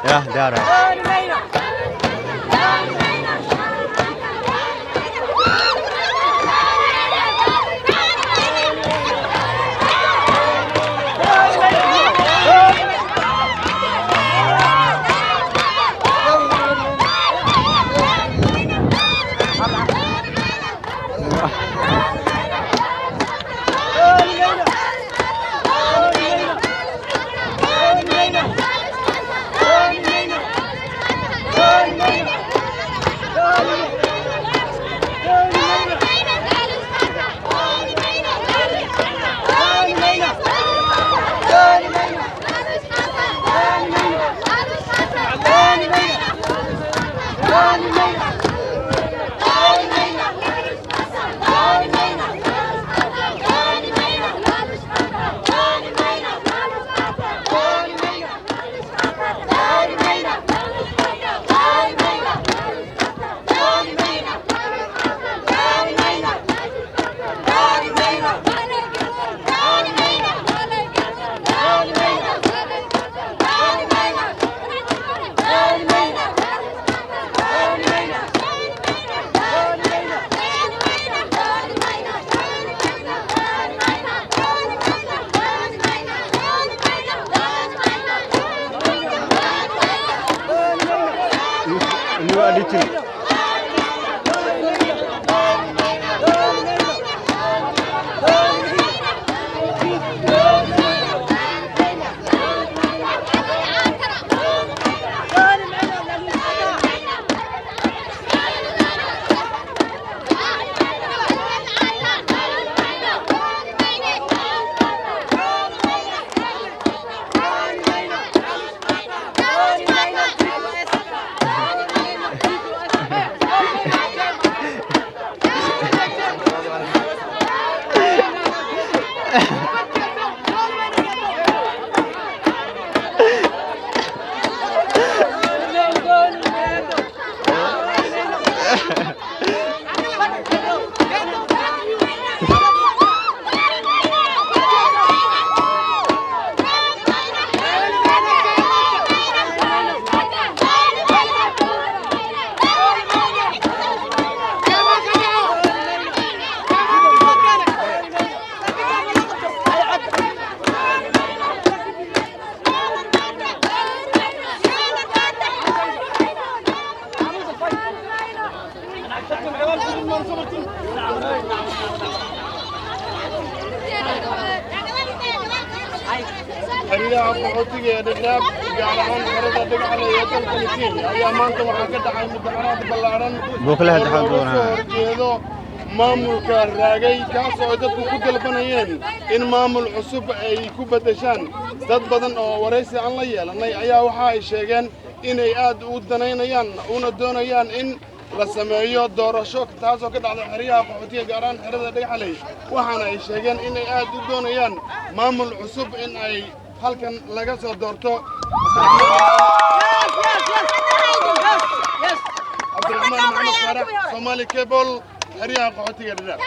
يا دارة xiriiraha qaxootiga ee Dadaab gaar ahaan xerada Dagahaley ee dalka Kenya ayaa maanta waxaa ka dhacay mudaharaad ballaaran horjeedo maamulka raagay kaasoo ay dadku ku dalbanayeen in maamul cusub ay ku bedeshaan dad badan oo waraysi aan la yeelanay ayaa waxa ay sheegeen inay aad u danaynayaan una doonayaan in la sameeyo doorasho taasoo ka dhacday xiriiraha qaxootiga gaar ahaan xerada Dagahaley waxaana ay sheegeen inay aad u doonayaan maamul cusub in ay halkan laga soo doorto Abdulrahman Maxamed Faarax Somali Cable xiriiraha qaxootiga Dadaab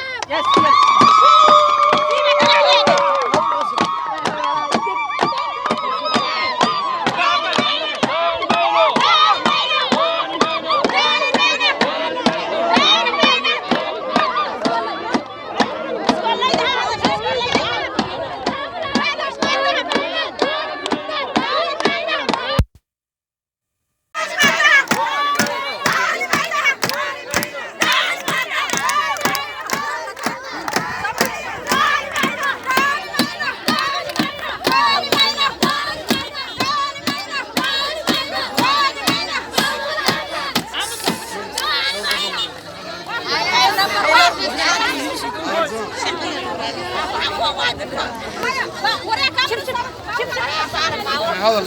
هذا